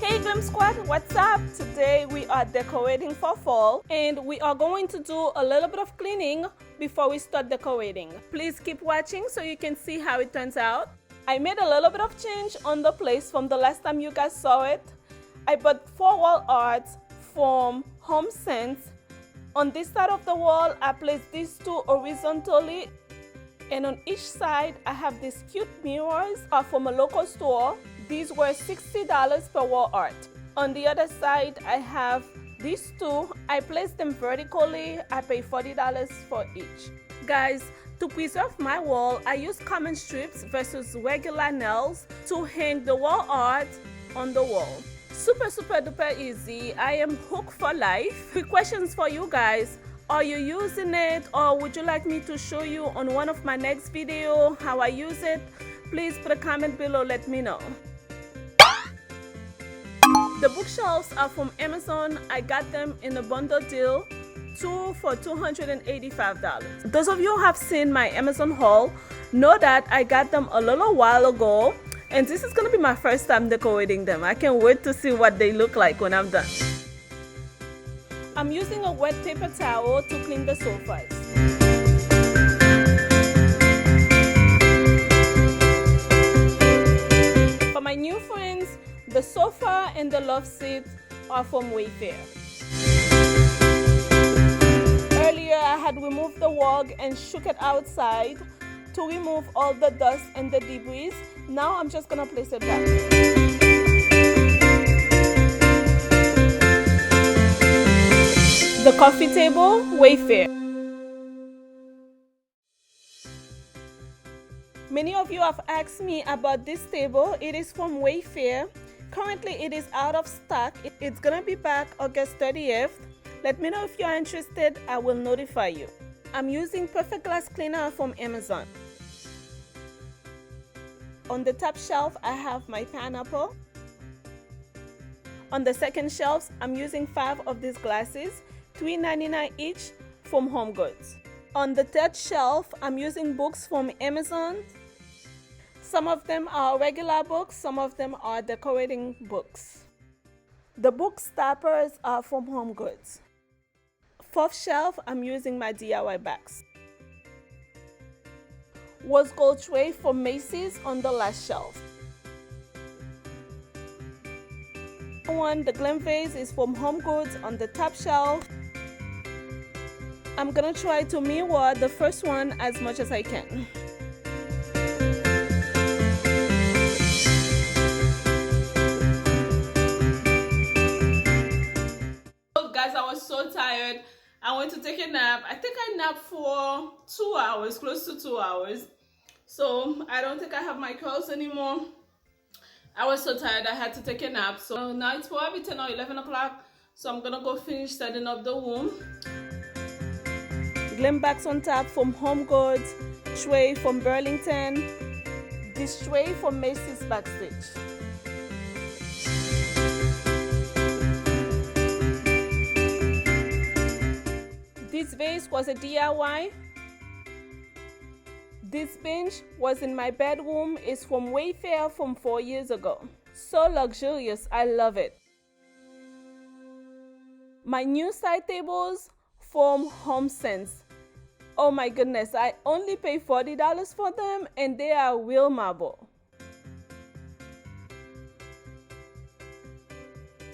Hey Glam Squad, what's up? Today we are decorating for fall and we are going to do a little bit of cleaning before we start decorating. Please keep watching so you can see how it turns out. I made a little bit of change on the place from the last time you guys saw it. I bought 4 wall arts from Home Sense. On this side of the wall, I placed these 2 horizontally, and on each side I have these cute mirrors from a local store. These were $60 per wall art. On the other side, I have these 2. I placed them vertically. I paid $40 for each. Guys, to preserve my wall, I use common strips versus regular nails to hang the wall art on the wall. Super duper easy. I am hooked for life. Quick questions for you guys. Are you using it, or would you like me to show you on one of my next video how I use it? Please put a comment below, let me know. The bookshelves are from Amazon. I got them in a bundle deal, 2 for $285. Those of you who have seen my Amazon haul know that I got them a little while ago, and this is gonna be my first time decorating them. I can't wait to see what they look like when I'm done. I'm using a wet paper towel to clean the sofas. For my new friends, the sofa and the love seat are from Wayfair. Earlier, I had removed the rug and shook it outside to remove all the dust and the debris. Now I'm just gonna place it back. The coffee table, Wayfair. Many of you have asked me about this table. It is from Wayfair. Currently, it is out of stock. It's gonna be back August 30th. Let me know if you're interested. I will notify you. I'm using Perfect Glass Cleaner from Amazon. On the top shelf, I have my pineapple. On the second shelf, I'm using 5 of these glasses, $3.99 each from Home Goods. On the third shelf, I'm using books from Amazon. Some of them are regular books, some of them are decorating books. The book stoppers are from Home Goods. Fourth shelf, I'm using my DIY bags. Rose gold tray from Macy's on the last shelf. The Glam vase is from Home Goods on the top shelf. I'm gonna try to mirror the first one as much as I can. Guys, I was so tired. I went to take a nap. I think I napped for 2 hours, close to 2 hours. So I don't think I have my curls anymore. I was so tired I had to take a nap. So now it's probably 10 or 11 o'clock. So I'm gonna go finish setting up the room. Glam bags on top from Home Goods. Tray from Burlington. This tray from Macy's Backstage. This vase was a DIY. This bench was in my bedroom. It's from Wayfair from 4 years ago. So luxurious, I love it. My new side tables from Home Sense. Oh my goodness, I only paid $40 for them and they are real marble.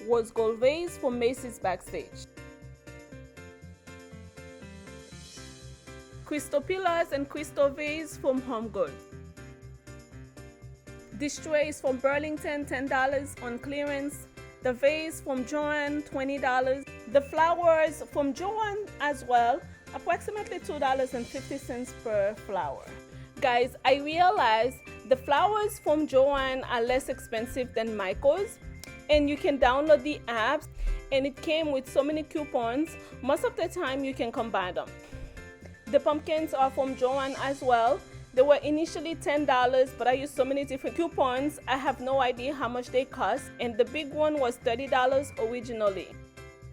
Rose gold vase from Macy's Backstage. Crystal pillars and crystal vase from Home Goods. This tray is from Burlington, $10 on clearance. The vase from Joann, $20. The flowers from Joann as well, approximately $2.50 per flower. Guys, I realized the flowers from Joann are less expensive than Michael's, and you can download the apps, and it came with so many coupons. Most of the time you can combine them. The pumpkins are from Joann as well. They were initially $10, but I used so many different coupons, I have no idea how much they cost, and the big one was $30 originally.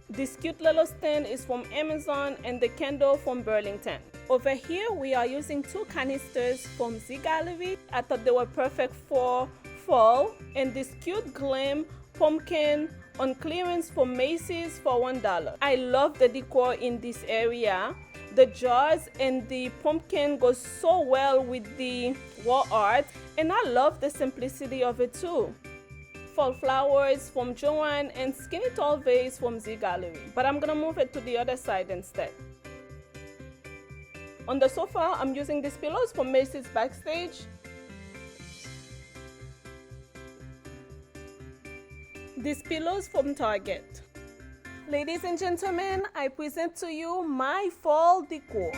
This cute little stand is from Amazon and the candle from Burlington. Over here, we are using 2 canisters from Z Gallery. I thought they were perfect for fall, and this cute glam pumpkin on clearance from Macy's for $1. I love the decor in this area. The jars and the pumpkin goes so well with the wall art, and I love the simplicity of it too. Fall flowers from Joanne and skinny tall vase from Z Gallery, but I'm gonna move it to the other side instead. On the sofa, I'm using these pillows from Macy's Backstage. These pillows from Target. Ladies and gentlemen, I present to you my fall decor.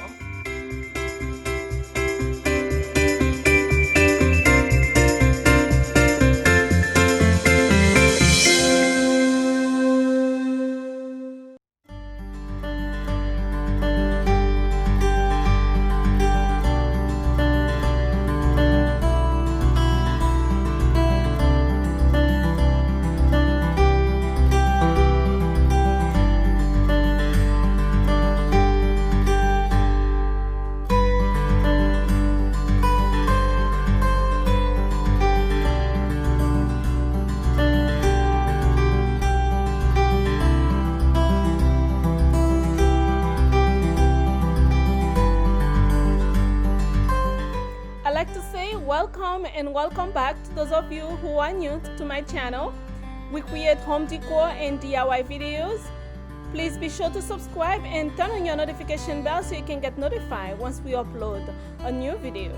Welcome back to those of you who are new to my channel. We create home decor and DIY videos. Please be sure to subscribe and turn on your notification bell so you can get notified once we upload a new video.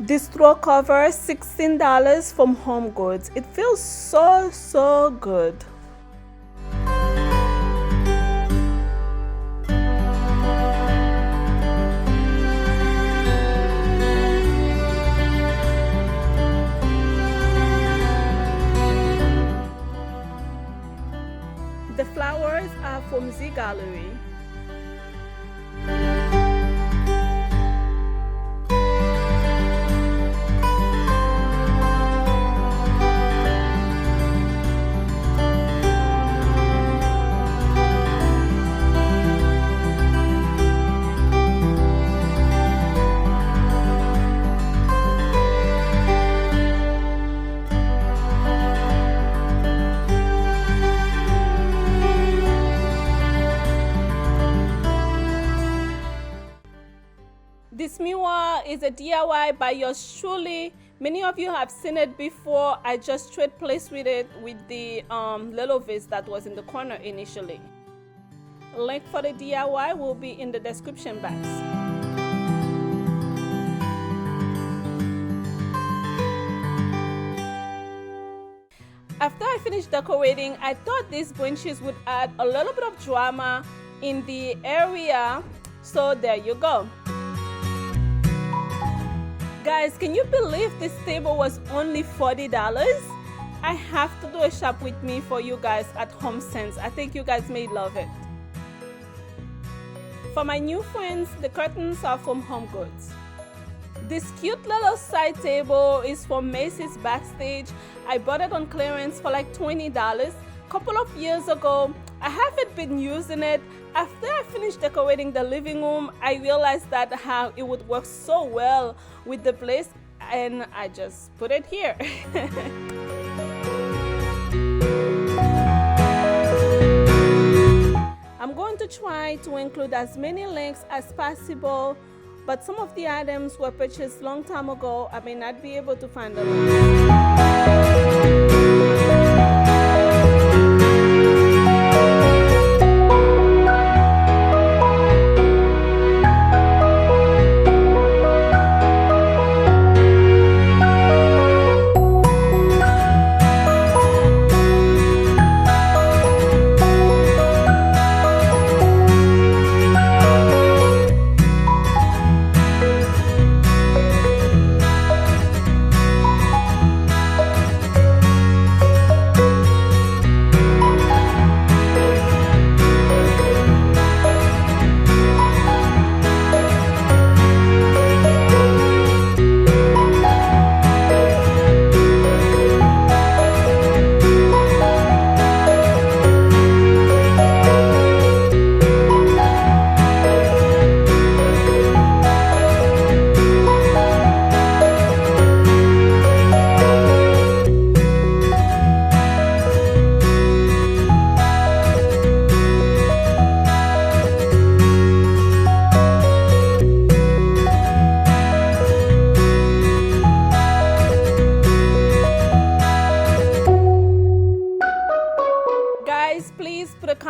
This throw cover, $16 from Home Goods. It feels so good. The flowers are from Z Gallery. This mirror is a DIY by yours truly. Many of you have seen it before. I just trade place with it with the little vase that was in the corner initially. A link for the DIY will be in the description box. After I finished decorating, I thought these branches would add a little bit of drama in the area. So there you go. Guys, can you believe this table was only $40? I have to do a shop with me for you guys at HomeSense. I think you guys may love it. For my new friends, the curtains are from Home Goods. This cute little side table is from Macy's Backstage. I bought it on clearance for like $20. A couple of years ago. I haven't been using it. After I finished decorating the living room, I realized that how it would work so well with the place, and I just put it here. I'm going to try to include as many links as possible, but some of the items were purchased long time ago. I may not be able to find the links.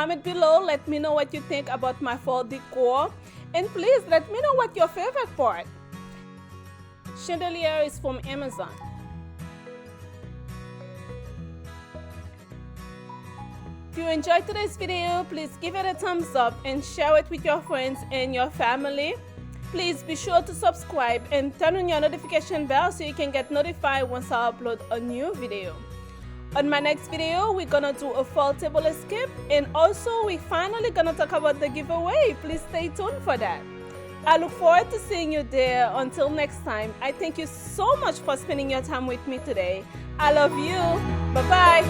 comment below. Let me know what you think about my fall decor. And please let me know what your favorite part. Chandelier is from Amazon. If you enjoyed today's video, please give it a thumbs up and share it with your friends and your family. Please be sure to subscribe and turn on your notification bell so you can get notified once I upload a new video. On my next video, we're gonna do a fall table escape, and also we're finally gonna talk about the giveaway. Please stay tuned for that. I look forward to seeing you there. Until next time, I thank you so much for spending your time with me today. I love you. Bye-bye.